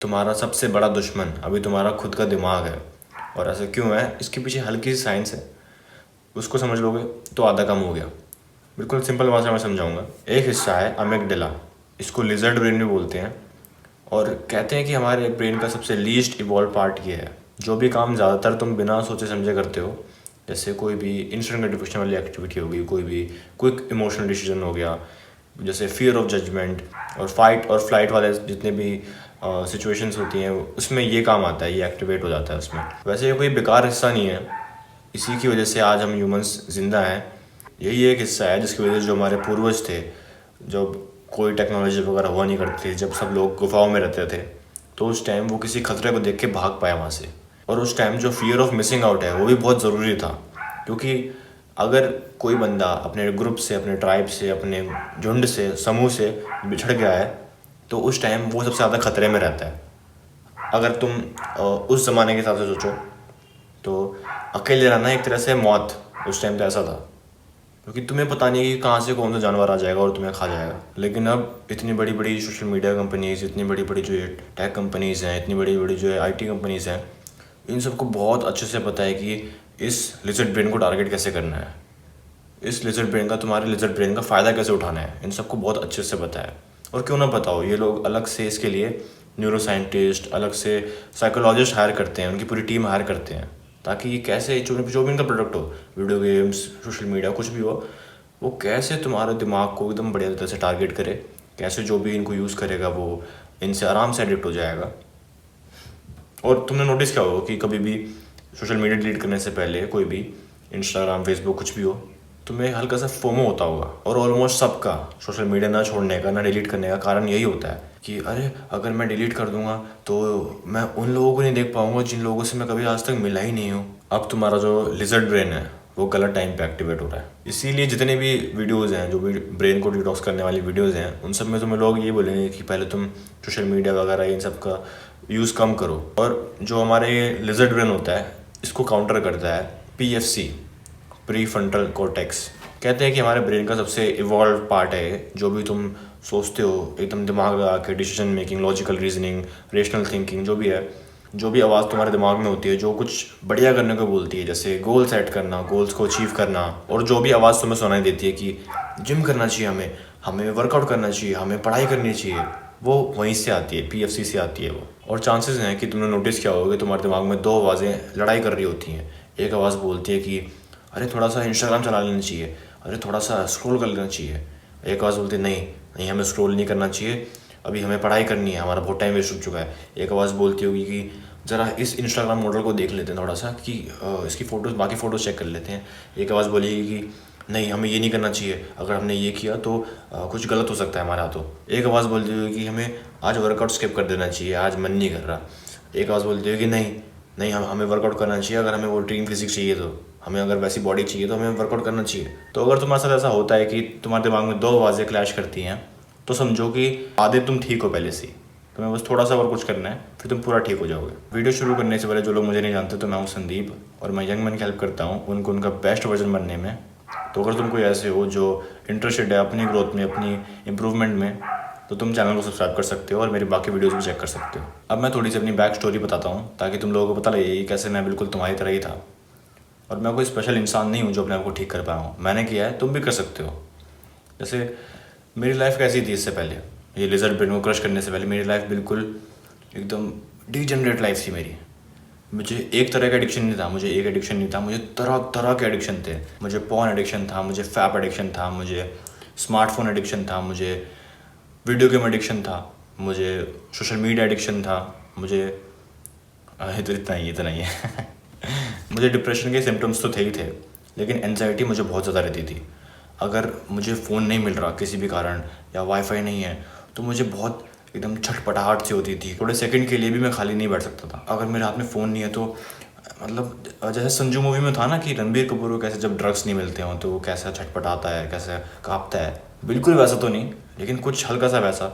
तुम्हारा सबसे बड़ा दुश्मन अभी तुम्हारा खुद का दिमाग है। और ऐसा क्यों है, इसके पीछे हल्की सी साइंस है। उसको समझ लोगे तो आधा कम हो गया। बिल्कुल सिंपल भाषा में समझाऊंगा। एक हिस्सा है अमिगडाला, इसको लिजर्ड ब्रेन भी बोलते हैं। और कहते हैं कि हमारे ब्रेन का सबसे लीस्ट इवॉल्व पार्ट ये है। जो भी काम ज़्यादातर तुम बिना सोचे समझे करते हो, जैसे कोई भी इंस्टेंट ग्रेटिफिकेशन वाली एक्टिविटी होगी, कोई भी क्विक इमोशनल डिसीजन हो गया, जैसे फियर ऑफ जजमेंट और फाइट और फ्लाइट वाले जितने भी सिचुएशंस होती हैं, उसमें ये काम आता है, ये एक्टिवेट हो जाता है उसमें। वैसे ये कोई बेकार हिस्सा नहीं है, इसी की वजह से आज हम ह्यूमंस जिंदा हैं। यही एक हिस्सा है जिसकी वजह से जो हमारे पूर्वज थे, जब कोई टेक्नोलॉजी वगैरह हुआ नहीं करती थी, जब सब लोग गुफाओं में रहते थे, तो उस टाइम वो किसी खतरे को देख के भाग पाया वहाँ से। और उस टाइम जो फियर ऑफ मिसिंग आउट है वो भी बहुत ज़रूरी था, क्योंकि अगर कोई बंदा अपने ग्रुप से, अपने ट्राइब से, अपने झुंड से, समूह से बिछड़ गया है, तो उस टाइम वो सबसे ज़्यादा खतरे में रहता है। अगर तुम उस ज़माने के हिसाब से सोचो तो अकेले रहना एक तरह से मौत उस टाइम तो ऐसा था, क्योंकि तुम्हें पता नहीं कि कहाँ से कौन सा जानवर आ जाएगा और तुम्हें खा जाएगा। लेकिन अब इतनी बड़ी बड़ी सोशल मीडिया कंपनीज़, इतनी बड़ी बड़ी जो ये टेक कंपनीज़ हैं, इतनी बड़ी बड़ी जो है आईटी कंपनीज़ हैं, इन सबको बहुत अच्छे से पता है कि इस लिजर्ड ब्रेन को टारगेट कैसे करना है, इस लिजर्ड ब्रेन का, तुम्हारे लिजर्ड ब्रेन का फ़ायदा कैसे उठाना है। इन सबको बहुत अच्छे से पता है। और क्यों ना पता हो, ये लोग अलग से इसके लिए न्यूरो साइंटिस्ट, अलग से साइकोलॉजिस्ट हायर करते हैं, उनकी पूरी टीम हायर करते हैं, ताकि ये कैसे जो भी इनका प्रोडक्ट हो, वीडियो गेम्स, सोशल मीडिया, कुछ भी हो, वो कैसे तुम्हारे दिमाग को एकदम बढ़िया तरह से टारगेट करे, कैसे जो भी इनको यूज़ करेगा वो इनसे आराम से एडिक्ट हो जाएगा। और तुमने नोटिस किया होगा कि कभी भी सोशल मीडिया डिलीट करने से पहले, कोई भी इंस्टाग्राम, फेसबुक, कुछ भी हो, तुम्हें हल्का सा फोमो होता होगा। और ऑलमोस्ट सबका सोशल मीडिया ना छोड़ने का, ना डिलीट करने का कारण यही होता है कि अरे अगर मैं डिलीट कर दूंगा तो मैं उन लोगों को नहीं देख पाऊंगा जिन लोगों से मैं कभी आज तक मिला ही नहीं हूँ। अब तुम्हारा जो लिजर्ड ब्रेन है वो गलत टाइम पे एक्टिवेट हो रहा है। इसीलिए जितने भी वीडियोज़ हैं, जो भी ब्रेन को डिटॉक्स करने वाली वीडियोज़ हैं, उन सब में तुम्हें लोग ये बोलेंगे कि पहले तुम सोशल मीडिया वगैरह इन सब का यूज़ कम करो। और जो हमारे लिजर्ड ब्रेन होता है, इसको काउंटर करता है PFC, प्री फ्रंटल कॉर्टेक्स। कहते हैं कि हमारे ब्रेन का सबसे इवॉल्व पार्ट है। जो भी तुम सोचते हो, एकदम दिमाग लगा के decision making, logical reasoning, rational thinking, जो भी है, जो भी आवाज़ तुम्हारे दिमाग में होती है जो कुछ बढ़िया करने को बोलती है, जैसे गोल सेट करना, गोल्स को अचीव करना, और जो भी आवाज़ तुम्हें सुनाई देती है कि जिम करना चाहिए, हमें हमें वर्कआउट करना चाहिए, हमें पढ़ाई करनी चाहिए, वो वहीं से आती है, PFC से आती है वो। और चांसेस हैं कि तुमने नोटिस किया होगा कि तुम्हारे दिमाग में दो आवाज़ें लड़ाई कर रही होती हैं। एक आवाज़ बोलती है कि अरे थोड़ा सा इंस्टाग्राम चला लेना चाहिए, अरे थोड़ा सा स्क्रॉल कर लेना चाहिए। एक आवाज़ बोलती है नहीं नहीं, हमें स्क्रॉल नहीं करना चाहिए, अभी हमें पढ़ाई करनी है, हमारा बहुत टाइम वेस्ट हो चुका है। एक आवाज़ बोलती होगी कि ज़रा इस इंस्टाग्राम मॉडल को देख लेते हैं थोड़ा सा, कि इसकी फ़ोटोज़, बाकी फ़ोटोज़ चेक कर लेते हैं। एक आवाज़ बोलेगी कि नहीं, हमें ये नहीं करना चाहिए, अगर हमने ये किया तो कुछ गलत हो सकता है हमारे हाथों। एक आवाज़ बोलती होगी कि हमें आज वर्कआउट स्किप कर देना चाहिए, आज मन नहीं कर रहा। एक आवाज़ बोलती होगी कि नहीं नहीं, हमें वर्कआउट करना चाहिए, अगर हमें वो ड्रीम फिजिक्स चाहिए, तो हमें अगर वैसी बॉडी चाहिए तो हमें वर्कआउट करना चाहिए। तो अगर तुम्हारे साथ ऐसा होता है कि तुम्हारे दिमाग में दो आवाज़ें क्लैश करती हैं, तो समझो कि आधे तुम ठीक हो पहले से ही, तुम्हें बस थोड़ा सा और कुछ करना है, फिर तुम पूरा ठीक हो जाओगे। वीडियो शुरू करने से पहले जो लोग मुझे नहीं जानते, तो मैं हूँ संदीप, और मैं यंग मैन की हेल्प करता हूँ उनको उनका बेस्ट वर्जन बनने में। तो अगर तुम कोई ऐसे हो जो इंटरेस्टेड है अपनी ग्रोथ में, अपनी इम्प्रूवमेंट में, तो तुम चैनल को सब्सक्राइब कर सकते हो और मेरी बाकी वीडियोस भी चेक कर सकते हो। अब मैं थोड़ी सी अपनी बैक स्टोरी बताता हूँ, ताकि तुम लोगों को पता लगे कि कैसे मैं बिल्कुल तुम्हारी तरह ही था। और मैं कोई स्पेशल इंसान नहीं हूँ जो अपने आप को ठीक कर पाया हूँ, मैंने किया है, तुम भी कर सकते हो। जैसे मेरी लाइफ कैसी थी इससे पहले, ये लिजर्ड ब्रेन को क्रश करने से पहले मेरी लाइफ बिल्कुल एकदम डीजनरेट लाइफ थी मेरी। मुझे एक तरह का एडिक्शन नहीं था, मुझे तरह तरह के एडिक्शन थे। मुझे पॉर्न एडिक्शन था, मुझे फैप एडिक्शन था, मुझे स्मार्टफोन एडिक्शन था, मुझे वीडियो गेम एडिक्शन था, मुझे सोशल मीडिया एडिक्शन था, मुझे इतना ही है मुझे डिप्रेशन के सिम्टम्स तो थे ही थे, लेकिन एनजाइटी मुझे बहुत ज़्यादा रहती थी। अगर मुझे फ़ोन नहीं मिल रहा किसी भी कारण, या वाईफाई नहीं है, तो मुझे बहुत एकदम छटपटाहट सी होती थी। थोड़े सेकंड के लिए भी मैं खाली नहीं बैठ सकता था। अगर मेरे हाथ में फ़ोन नहीं है तो मतलब जैसे संजू मूवी में था ना, कि रणबीर कपूर को कैसे जब ड्रग्स नहीं मिलते हों तो वो कैसा छटपटाता है, कैसे काँपता है, बिल्कुल वैसा तो नहीं, लेकिन कुछ हल्का सा वैसा,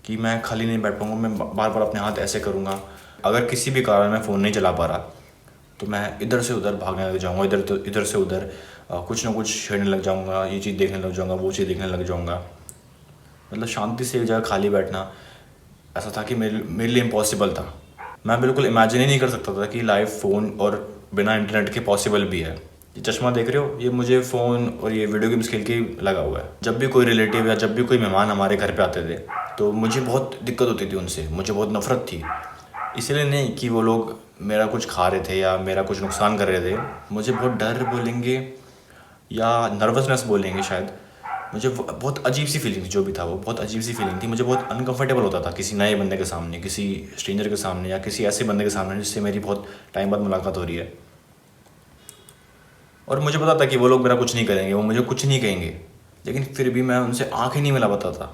कि मैं खाली नहीं बैठ पाऊँगा, मैं बार बार अपने हाथ ऐसे करूँगा। अगर किसी भी कारण मैं फ़ोन नहीं चला पा रहा, तो मैं इधर से उधर भागने लग जाऊँगा, इधर से उधर कुछ ना कुछ छेड़ने लग जाऊँगा, ये चीज़ देखने लग जाऊँगा, वो चीज़ देखने लग जाऊँगा। मतलब शांति से एक जगह खाली बैठना ऐसा था कि मेरे लिए इम्पॉसिबल था। मैं बिल्कुल इमेजिन ही नहीं कर सकता था कि लाइव फ़ोन और बिना इंटरनेट के पॉसिबल भी है। ये चश्मा देख रहे हो, ये मुझे फ़ोन और ये वीडियो गेम्स खेल के ही लगा हुआ है। जब भी कोई रिलेटिव या जब भी कोई मेहमान हमारे घर पे आते थे तो मुझे बहुत दिक्कत होती थी उनसे, मुझे बहुत नफ़रत थी। इसलिए नहीं कि वो लोग मेरा कुछ खा रहे थे या मेरा कुछ नुकसान कर रहे थे, मुझे बहुत डर बोलेंगे या नर्वसनेस बोलेंगे शायद। मुझे बहुत अजीब सी फीलिंग थी, जो भी था वो बहुत अजीब सी फीलिंग थी। मुझे बहुत अनकंफर्टेबल होता था किसी नए बंदे के सामने, किसी स्ट्रेंजर के सामने या किसी ऐसे बंदे के सामने जिससे मेरी बहुत टाइम बाद मुलाकात हो रही है। और मुझे पता था कि वो लोग मेरा कुछ नहीं करेंगे, वो मुझे कुछ नहीं कहेंगे, लेकिन फिर भी मैं उनसे आँख ही नहीं मिला पाता था।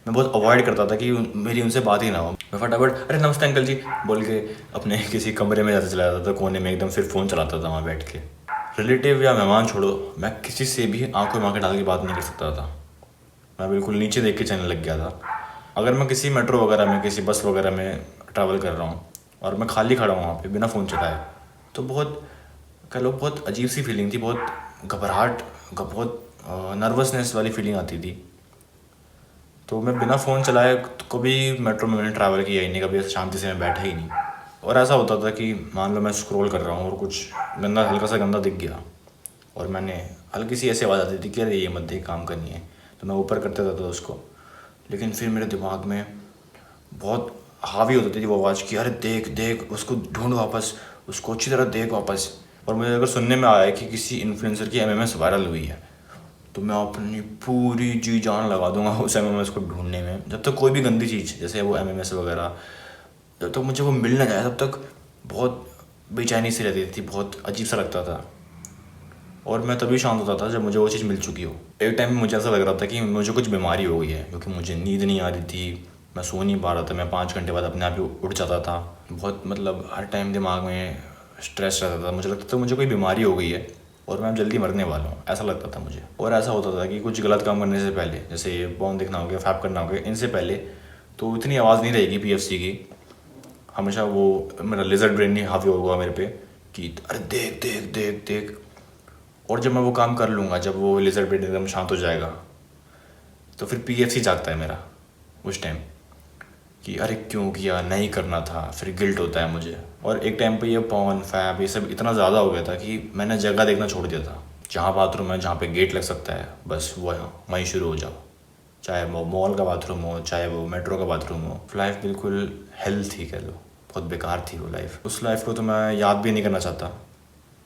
मैं बहुत अवॉइड करता था कि मेरी उनसे बात ही ना हो। मैं फटाफट अरे नमस्ते अंकल जी बोल के अपने किसी कमरे में जाता चला जाता था कोने में एकदम, फिर फ़ोन चलाता था वहाँ बैठ के। रिलेटिव या मेहमान छोड़ो, मैं किसी से भी आंखों में आंखें डाल के बात नहीं कर सकता था। मैं बिल्कुल नीचे देख के चलने लग गया था। अगर मैं किसी मेट्रो वगैरह में, किसी बस वगैरह में ट्रैवल कर रहा हूँ और मैं खाली खड़ा हूँ वहाँ पे बिना फ़ोन चलाए, तो बहुत कह लो बहुत अजीब सी फीलिंग थी, बहुत घबराहट, बहुत नर्वसनेस वाली फीलिंग आती थी। तो मैं बिना फ़ोन चलाए कभी मेट्रो में मैंने ट्रैवल किया ही नहीं, कभी शांति से मैं बैठा ही नहीं। और ऐसा होता था कि मान लो मैं स्क्रॉल कर रहा हूँ और कुछ गंदा, हल्का सा गंदा दिख गया और मैंने हल्की सी ऐसे आवाज़ आती थी कि अरे ये मत देख, काम करनी है, तो मैं ऊपर करते था उसको। लेकिन फिर मेरे दिमाग में बहुत हावी होती थी वो आवाज़ की, अरे देख देख उसको, ढूंढ वापस उसको, अच्छी तरह देख वापस। और मुझे अगर सुनने में आया कि किसी इन्फ्लुएंसर की एमएमएस वायरल हुई है तो मैं अपनी पूरी जी जान लगा दूंगा उस एमएमएस को ढूंढने में। जब तक कोई भी गंदी चीज़ जैसे वो एमएमएस वगैरह, जब तक मुझे वो मिल ना जाए तब तक बहुत बेचैनी सी रहती थी, बहुत अजीब सा लगता था। और मैं तभी शांत होता था जब मुझे वो चीज़ मिल चुकी हो। एक टाइम में मुझे ऐसा लग रहा था कि मुझे कुछ बीमारी हो गई है, क्योंकि मुझे नींद नहीं आ रही थी, मैं सो नहीं पा रहा था, मैं 5 घंटे बाद अपने आप ही उठ जाता था। बहुत मतलब हर टाइम दिमाग में स्ट्रेस रहता था, मुझे लगता था मुझे कोई बीमारी हो गई है और मैं जल्दी मरने वाला हूँ, ऐसा लगता था मुझे। और ऐसा होता था कि कुछ गलत काम करने से पहले, जैसे ये बॉम्ब देखना हो गया, फैप करना हो गया, इनसे पहले तो इतनी आवाज़ नहीं रहेगी पीएफसी की। हमेशा वो मेरा लिजर्ड ब्रेन नहीं हावी होगा मेरे पे कि अरे देख देख देख देख। और जब मैं वो काम कर लूँगा, जब वो लिजर्ड ब्रेन एकदम शांत हो जाएगा, तो फिर पीएफसी जागता है मेरा उस टाइम कि अरे क्यों किया, नहीं करना था, फिर गिल्ट होता है मुझे। और एक टाइम पे ये पॉर्न फैब ये सब इतना ज़्यादा हो गया था कि मैंने जगह देखना छोड़ दिया था। जहाँ बाथरूम है, जहाँ पे गेट लग सकता है, बस वो वहीं शुरू हो जाओ, चाहे वो मॉल का बाथरूम हो, चाहे वो मेट्रो का बाथरूम हो। लाइफ बिल्कुल हेल थी, कह लो, बहुत बेकार थी वो लाइफ। उस लाइफ को तो मैं याद भी नहीं करना चाहता।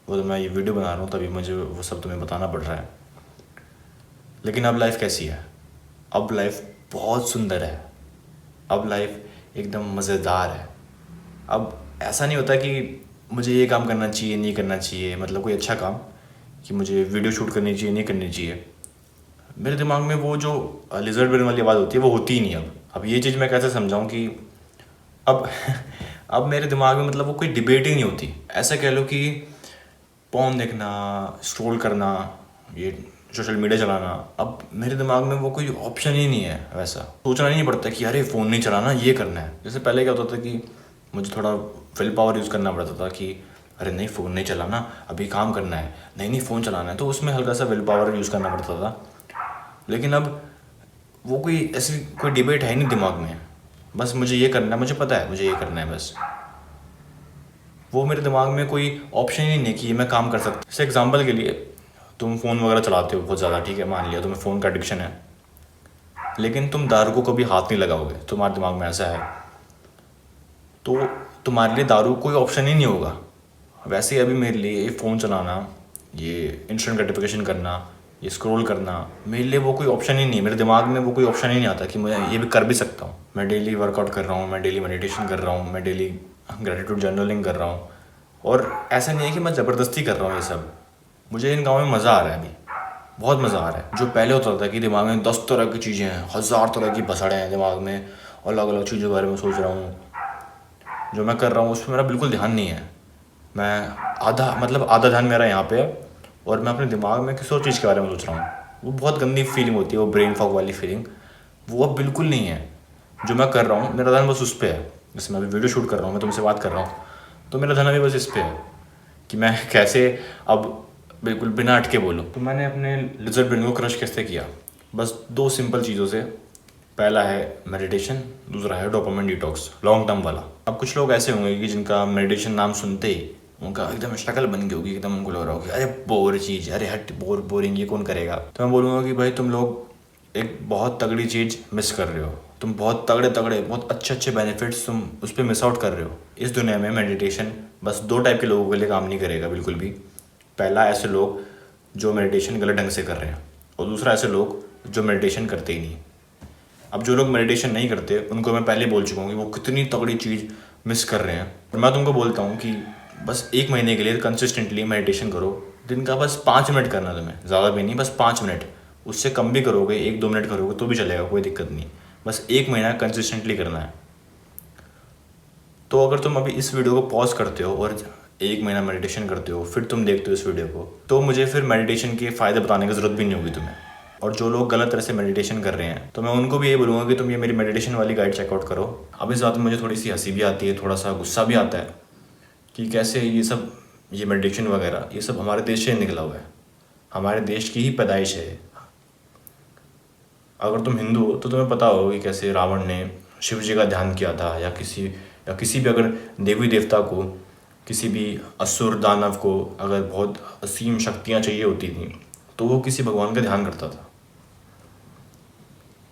वो तो मैं ये वीडियो बना रहा हूँ तभी मुझे वो सब तुम्हें बताना पड़ रहा है। लेकिन अब लाइफ कैसी है? अब लाइफ बहुत सुंदर है, अब लाइफ एकदम मज़ेदार है। अब ऐसा नहीं होता कि मुझे ये काम करना चाहिए, नहीं करना चाहिए, मतलब कोई अच्छा काम कि मुझे वीडियो शूट करनी चाहिए, नहीं करनी चाहिए। मेरे दिमाग में वो जो लिजर्ड ब्रेन वाली आवाज़ होती है वो होती ही नहीं। अब ये चीज़ मैं कैसे समझाऊं कि अब अब मेरे दिमाग में मतलब वो कोई डिबेट ही नहीं होती। ऐसा कह लो कि पॉर्न देखना, स्क्रॉल करना, ये सोशल मीडिया चलाना, अब मेरे दिमाग में वो कोई ऑप्शन ही नहीं है। वैसा सोचना ही नहीं पड़ता कि अरे फ़ोन नहीं चलाना, ये करना है। जैसे पहले क्या होता था कि मुझे थोड़ा विल पावर यूज़ करना पड़ता था कि अरे नहीं फ़ोन नहीं चलाना, अभी काम करना है, नहीं नहीं फ़ोन चलाना है, तो उसमें हल्का सा विल पावर यूज़ करना पड़ता था। लेकिन अब वो कोई ऐसी कोई डिबेट है नहीं दिमाग में, बस मुझे ये करना है, मुझे पता है मुझे ये करना है बस। वो मेरे दिमाग में कोई ऑप्शन ही नहीं है कि ये मैं काम कर सकता। जैसे एग्जांपल के लिए तुम फ़ोन वगैरह चलाते हो बहुत ज़्यादा, ठीक है, मान लिया तुम्हें फ़ोन का एडिक्शन है, लेकिन तुम दारू को कभी हाथ नहीं लगाओगे, तुम्हारे दिमाग में ऐसा है, तो तुम्हारे लिए दारू कोई ऑप्शन ही नहीं होगा। वैसे ही अभी मेरे लिए ये फ़ोन चलाना, ये इंस्टेंट ग्रेटिफिकेशन करना, ये स्क्रॉल करना, मेरे लिए वो कोई ऑप्शन ही नहीं है। मेरे दिमाग में वो कोई ऑप्शन ही नहीं आता कि मैं ये भी कर भी सकता हूँ। मैं डेली वर्कआउट कर रहा हूँ, मैं डेली मेडिटेशन कर रहा हूँ, मैं डेली ग्रेटिट्यूड जर्नलिंग कर रहा हूँ। और ऐसा नहीं है कि मैं ज़बरदस्ती कर रहा हूँ ये सब, मुझे इन गाँव में मज़ा आ रहा है, अभी बहुत मज़ा आ रहा है। जो पहले होता था कि दिमाग में 10 तरह की चीज़ें हैं, 1000 तरह की भसड़ें हैं दिमाग में, अलग अलग चीज़ों के बारे में सोच रहा हूँ, जो मैं कर रहा हूँ उस पर मेरा बिल्कुल ध्यान नहीं है। मैं आधा ध्यान मेरा यहाँ पे है और मैं अपने दिमाग में किसी और चीज़ के बारे में सोच रहा हूँ। वो बहुत गंदी फीलिंग होती है, वो ब्रेन फॉग वाली फीलिंग, वो अब बिल्कुल नहीं है। जो मैं कर रहा हूँ मेरा ध्यान बस उस पर है। जैसे मैं अभी वीडियो शूट कर रहा हूँ, मैं तुमसे बात कर रहा हूँ, तो मेरा ध्यान अभी बस इस पर है कि मैं कैसे अब बिल्कुल बिना अटके बोलूँ। तो मैंने अपने लिजर्ड ब्रेन को क्रश कैसे किया? बस 2 सिंपल चीज़ों से। पहला है मेडिटेशन, दूसरा है डोपामिन डिटॉक्स, लॉन्ग टर्म वाला। अब कुछ लोग ऐसे होंगे कि जिनका मेडिटेशन नाम सुनते ही उनका एकदम शक्ल बन गई होगी, एकदम उनको लग रहा होगा अरे बोर चीज़, अरे हट बोरिंग, ये कौन करेगा। तो मैं बोलूँगा कि भाई तुम लोग एक बहुत तगड़ी चीज़ मिस कर रहे हो। तुम बहुत तगड़े बहुत अच्छे बेनिफिट्स तुम उस पर मिस आउट कर रहे हो। इस दुनिया में मेडिटेशन बस 2 टाइप के लोगों के लिए काम नहीं करेगा बिल्कुल भी। पहला ऐसे लोग जो मेडिटेशन गलत ढंग से कर रहे हैं, और दूसरा ऐसे लोग जो मेडिटेशन करते ही नहीं। अब जो लोग मेडिटेशन नहीं करते उनको मैं पहले बोल चुका हूँ कि वो कितनी तगड़ी चीज़ मिस कर रहे हैं। और मैं तुमको बोलता हूँ कि बस 1 महीने के लिए कंसिस्टेंटली मेडिटेशन करो। दिन का बस 5 मिनट करना तुम्हें, ज़्यादा भी नहीं, बस 5 मिनट। उससे कम भी करोगे, 1-2 मिनट करोगे तो भी चलेगा, कोई दिक्कत नहीं। बस 1 महीना कंसिस्टेंटली करना है। तो अगर तुम अभी इस वीडियो को पॉज करते हो और 1 महीना मेडिटेशन करते हो, फिर तुम देखते हो इस वीडियो को, तो मुझे फिर मेडिटेशन के फ़ायदे बताने की ज़रूरत भी नहीं होगी तुम्हें। और जो लोग गलत तरह से मेडिटेशन कर रहे हैं, तो मैं उनको भी यही बोलूँगा कि तुम ये मेरी मेडिटेशन वाली गाइड चेकआउट करो। अब इस बात में मुझे थोड़ी सी हंसी भी आती है, थोड़ा सा गुस्सा भी आता है कि कैसे ये मेडिटेशन वगैरह ये सब हमारे देश से निकला हुआ है, हमारे देश की ही पैदाइश है। अगर तुम हिंदू हो तो तुम्हें पता होगा कि कैसे रावण ने शिव जी का ध्यान किया था, या किसी भी अगर देवी देवता को, किसी भी असुर दानव को अगर बहुत असीम शक्तियाँ चाहिए होती थी तो वो किसी भगवान का ध्यान करता था।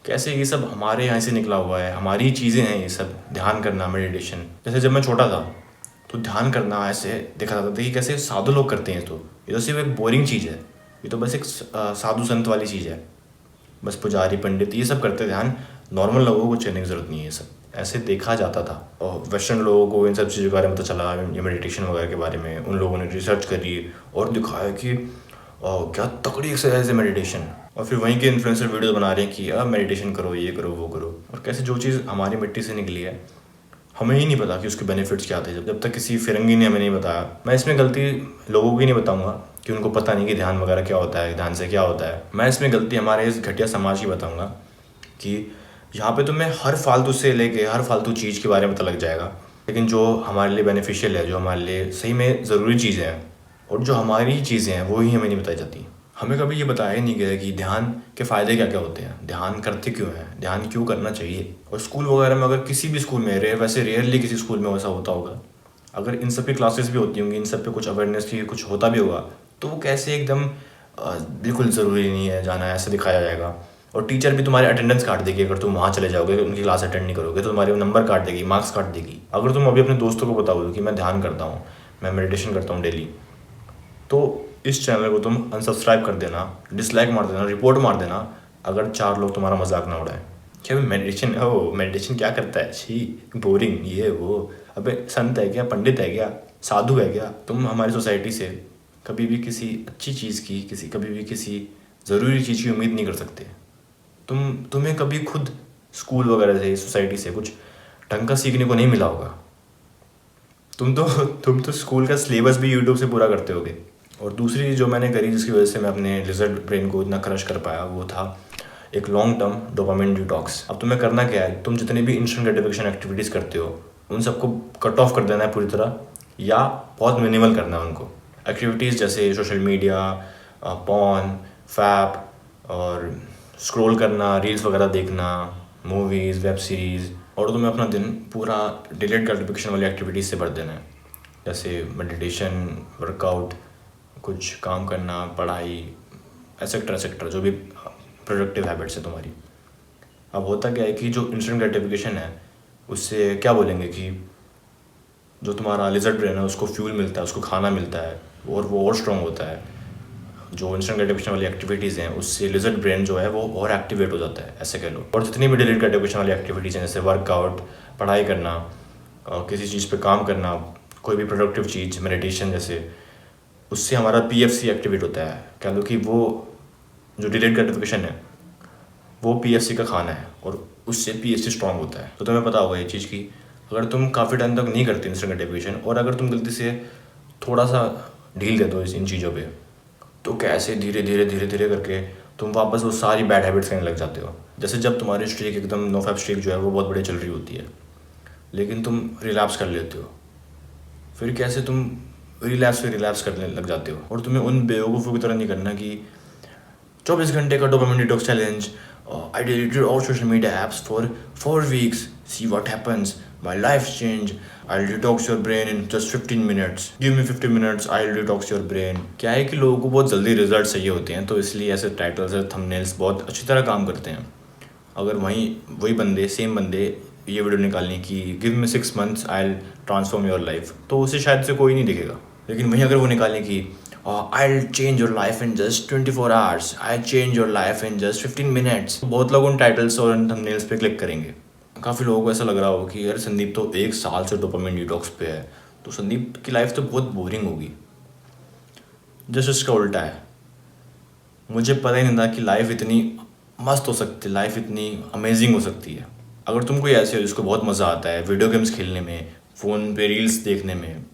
कैसे ये सब हमारे यहाँ से निकला हुआ है, हमारी चीज़ें हैं ये सब। ध्यान करना, मेडिटेशन, जैसे जब मैं छोटा था तो ध्यान करना ऐसे देखा जाता था कि कैसे साधु लोग करते हैं। तो ये तो सिर्फ एक बोरिंग चीज़ है, ये तो बस एक साधु संत वाली चीज़ है। बस पुजारी पंडित ये सब करते ध्यान, नॉर्मल लोगों को चलने की ज़रूरत नहीं है। ये सब ऐसे देखा जाता था। और वेस्टर्न लोगों को इन सब चीज़ों के बारे में पता चला, ये मेडिटेशन वगैरह के बारे में उन लोगों ने रिसर्च करी और दिखाया कि क्या तगड़ी एक्सरसाइज है मेडिटेशन। और फिर वहीं के इन्फ्लुएंसर वीडियो बना रहे हैं कि अब मेडिटेशन करो, ये करो, वो करो। और कैसे जो चीज़ हमारी मिट्टी से निकली है हमें ही नहीं पता कि उसके बेनिफिट्स क्या थे, जब तक किसी फिरंगी ने हमें नहीं बताया। मैं इसमें गलती लोगों की नहीं बताऊंगा कि उनको पता नहीं कि ध्यान वगैरह क्या होता है, ध्यान से क्या होता है। मैं इसमें गलती हमारे इस घटिया समाज की बताऊंगा कि यहाँ पे तुम्हें हर फालतू से लेके हर फालतू चीज़ के बारे में पता लग जाएगा, लेकिन जो हमारे लिए बेनिफिशियल है, जो हमारे लिए सही में ज़रूरी चीज़ें हैं और जो हमारी चीज़ें हैं, वो ही हमें नहीं बताई जाती। हमें कभी ये बताया ही नहीं गया कि ध्यान के फ़ायदे क्या क्या होते हैं, ध्यान करते क्यों हैं, ध्यान क्यों करना चाहिए। और स्कूल वगैरह में, अगर किसी भी स्कूल में, वैसे रेयरली किसी स्कूल में वैसा होता होगा, अगर इन सब की क्लासेस भी होती होंगी, इन सब पे कुछ अवेयरनेस की कुछ होता भी होगा, तो वो कैसे एकदम बिल्कुल ज़रूरी नहीं है जाना, ऐसे दिखाया जाएगा। और टीचर भी तुम्हारे अटेंडेंस काट देगी अगर तुम वहाँ चले जाओगे, उनकी क्लास अटेंड नहीं करोगे, तो तुम्हारे नंबर काट देगी, मार्क्स काट देगी। अगर तुम अभी अपने दोस्तों को बताओगे कि मैं ध्यान करता हूँ, मैं मेडिटेशन करता हूँ डेली, तो इस चैनल को तुम अनसब्सक्राइब कर देना, डिसलाइक मार देना, रिपोर्ट मार देना, अगर 4 लोग तुम्हारा मजाक ना उड़ाएं। क्या मेडिटेशन क्या करता है, छी बोरिंग, ये वो, अबे संत है क्या, पंडित है क्या, साधु है क्या। तुम हमारी सोसाइटी से कभी भी किसी अच्छी चीज़ की, कभी भी किसी ज़रूरी चीज़ की उम्मीद नहीं कर सकते। तुम्हें कभी खुद स्कूल वगैरह से, सोसाइटी से कुछ ढंग का सीखने को नहीं मिला होगा। तुम तो स्कूल का सिलेबस भी यूट्यूब से पूरा करते होगे। और दूसरी जो मैंने करी जिसकी वजह से मैं अपने लिजर्ड ब्रेन को इतना क्रश कर पाया, वो था एक लॉन्ग टर्म डोपामिन डिटॉक्स। अब तुम्हें करना क्या है, तुम जितने भी इंस्टेंट ग्रेटिफिकेशन एक्टिविटीज़ करते हो उन सबको कट ऑफ कर देना है पूरी तरह, या बहुत मिनिमल करना है उनको। एक्टिविटीज़ जैसे सोशल मीडिया, पॉर्न, फैप, और स्क्रॉल करना, रील्स वगैरह देखना, मूवीज़, वेब सीरीज़। और तुम्हें अपना दिन पूरा डिलेड ग्रेटिफिकेशन वाली एक्टिविटीज़ से भर देना है, जैसे मेडिटेशन, वर्कआउट, कुछ काम करना, पढ़ाई, एसेक्ट्रा जो भी प्रोडक्टिव हैबिट्स है तुम्हारी। अब होता क्या है कि जो इंस्टेंट ग्रेटिफिकेशन है उससे क्या बोलेंगे कि जो तुम्हारा लिजर्ड ब्रेन है उसको फ्यूल मिलता है, उसको खाना मिलता है और वो और स्ट्रॉन्ग होता है। जो इंस्टेंट ग्रेटिफिकेशन वाली एक्टिविटीज़ हैं उससे लिजर्ड ब्रेन जो है वो और एक्टिवेट हो जाता है, ऐसे कह लो। और जितनी भी डिलीट ग्रेटिफिकेशन वाली एक्टिविटीज़ हैं, जैसे वर्कआउट, पढ़ाई करना, किसी चीज़ पे काम करना, कोई भी प्रोडक्टिव चीज़, मेडिटेशन जैसे, उससे हमारा PFC एक्टिवेट होता है। कह लो कि वो जो डिलेड ग्रेटिफिकेशन है वो PFC का खाना है और उससे PFC स्ट्रॉन्ग होता है। तो तुम्हें पता होगा ये चीज़ की अगर तुम काफ़ी टाइम तक नहीं करते इंस्टेंट ग्रेटिफिकेशन, और अगर तुम गलती से थोड़ा सा ढील दे दो इन चीज़ों पे, तो कैसे धीरे धीरे करके तुम वापस वो सारी बैड हैबिट्स करने लग जाते हो। जैसे जब तुम्हारी स्ट्रीक एकदम नो फैप स्ट्रीक जो है वो बहुत बढ़िया चल रही होती है, लेकिन तुम रिलैप्स कर लेते हो, फिर कैसे तुम रिलैप्स करने लग जाते हो। और तुम्हें उन बेवकूफ़ों की तरह नहीं करना कि 24 घंटे का dopamine detox challenge I deleted all social media apps for 4 weeks. See what happens. My life's changed. I'll detox your brain in just 15 minutes. Give me 15 minutes, I'll detox your brain. क्या है कि लोगों को बहुत जल्दी result चाहिए होते हैं, तो इसलिए ऐसे टाइटल्स और थंबनेल्स बहुत अच्छी तरह काम करते हैं. अगर वही बंदे सेम बंदे ये वीडियो निकालने की give me 6 months I transform your life, तो उसे शायद से कोई नहीं दिखेगा. लेकिन वहीं अगर वो निकालने की I change your life in just 24 hours, I change your life in just 15 minutes, बहुत लोग उन टाइटल्स और उन थंबनेल्स पे क्लिक करेंगे. काफ़ी लोगों को ऐसा लग रहा हो कि यार संदीप तो 1 साल से डोपामिन डिटॉक्स पे है, तो संदीप की लाइफ तो बहुत बोरिंग होगी. जस्ट इसका उल्टा है. मुझे पता ही नहीं था कि लाइफ इतनी मस्त हो सकती है, लाइफ इतनी अमेजिंग हो सकती है. अगर तुम कोई ऐसे हो जिसको बहुत मज़ा आता है वीडियो गेम्स खेलने में, फ़ोन पे रील्स देखने में,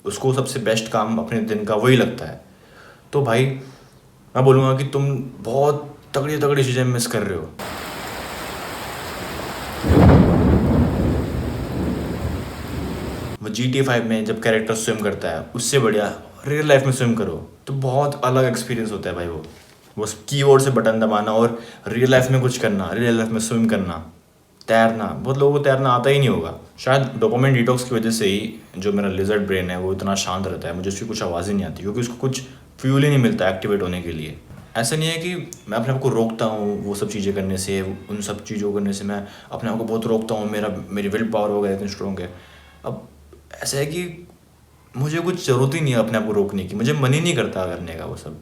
उसको सबसे बेस्ट काम अपने दिन का वही लगता है, तो भाई मैं बोलूँगा कि तुम बहुत तगड़ी तगड़ी चीज़ें मिस कर रहे हो. वो GTA 5 में जब कैरेक्टर स्विम करता है, उससे बढ़िया रियल लाइफ में स्विम करो, तो बहुत अलग एक्सपीरियंस होता है भाई. वो कीबोर्ड से बटन दबाना और रियल लाइफ में कुछ करना, रियल लाइफ में स्विम करना, तैरना. बहुत लोगों को तैरना आता ही नहीं होगा. शायद डोपामिन डिटॉक्स की वजह से ही जो मेरा लिजर्ड ब्रेन है वो इतना शांत रहता है, मुझे उसकी कुछ आवाज़ ही नहीं आती, क्योंकि उसको कुछ फ्यूल ही नहीं मिलता एक्टिवेट होने के लिए. ऐसा नहीं है कि मैं अपने आप को रोकता हूँ वो सब चीज़ें करने से, उन सब चीज़ों करने से मैं अपने आप को बहुत रोकता हूँ, मेरी विल पावर वगैरह इतनी स्ट्रॉन्ग है. अब ऐसा है कि मुझे कुछ ज़रूरत ही नहीं है अपने आप को रोकने की, मुझे मन ही नहीं करता करने का वो सब.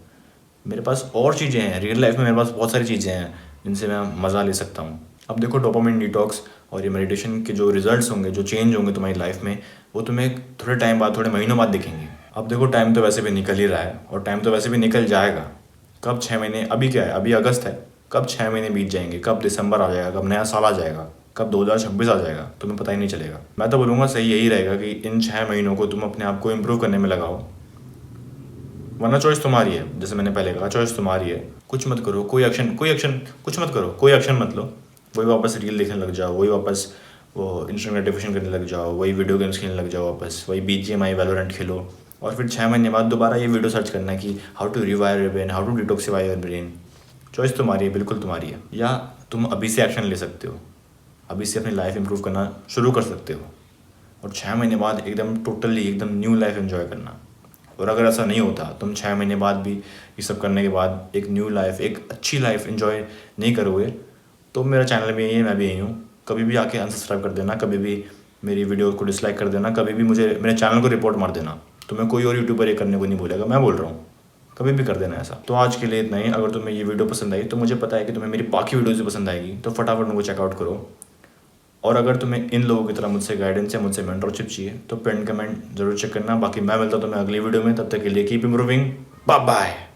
मेरे पास और चीज़ें हैं रियल लाइफ में, मेरे पास बहुत सारी चीज़ें हैं जिनसे मैं मज़ा ले सकता हूँ. अब देखो डोपामिन डिटॉक्स और ये मेडिटेशन के जो रिजल्ट्स होंगे, जो चेंज होंगे तुम्हारी लाइफ में, वो तुम्हें थोड़े टाइम बाद, थोड़े महीनों बाद दिखेंगे. अब देखो टाइम तो वैसे भी निकल ही रहा है और टाइम तो वैसे भी निकल जाएगा. कब 6 महीने, अभी क्या है, अभी अगस्त है, कब 6 महीने बीत जाएंगे, कब दिसंबर आ जाएगा, कब नया साल आ जाएगा, कब 2026 आ जाएगा, तुम्हें पता ही नहीं चलेगा. मैं तो बोलूँगा सही यही रहेगा कि इन 6 महीनों को तुम अपने आप को इम्प्रूव करने में लगाओ, वरना चॉइस तुम्हारी है. जैसे मैंने पहले कहा, चॉइस तुम्हारी है. कुछ मत करो, कोई एक्शन कुछ मत करो, कोई एक्शन मत लो. वही वापस रील देखने लग जाओ, वही वापस वो इंस्टेंट ग्रेटिफिकेशन करने लग जाओ, वही वीडियो गेम्स खेलने लग जाओ वापस, वही BGMI वैलोरेंट खेलो, और फिर 6 महीने बाद दोबारा ये वीडियो सर्च करना कि how to rewire your brain, how to detoxify your brain. Choice तुम्हारी है, बिल्कुल तुम्हारी है. या तुम अभी से एक्शन ले सकते हो, अभी से अपनी लाइफ इंप्रूव करना शुरू कर सकते हो, और 6 महीने बाद एकदम टोटली एकदम न्यू लाइफ एंजॉय करना. और अगर ऐसा नहीं होता, तुम 6 महीने बाद भी ये सब करने के बाद एक न्यू लाइफ, एक अच्छी लाइफ एंजॉय नहीं करोगे, तो मेरा चैनल भी यही है, मैं भी यही हूँ. कभी भी आके अनसब्सक्राइब कर देना, कभी भी मेरी वीडियो को डिसलाइक कर देना, कभी भी मुझे मेरे चैनल को रिपोर्ट मार देना. तुम्हें कोई और यूट्यूबर ये करने को नहीं बोलेगा, मैं बोल रहा हूँ, कभी भी कर देना ऐसा. तो आज के लिए इतना ही. अगर तुम्हें ये वीडियो पसंद आई तो मुझे पता है कि तुम्हें मेरी बाकी वीडियोज़ भी पसंद आएगी, तो फटाफट उनको चेकआउट करो. और अगर तुम्हें इन लोगों की तरह मुझसे गाइडेंस या मुझसे मेंटरशिप चाहिए तो पिन कमेंट जरूर चेक करना. बाकी मैं मिलता हूं तुम्हें अगली वीडियो में. तब तक के लिए कीप इम्प्रूविंग. Bye bye.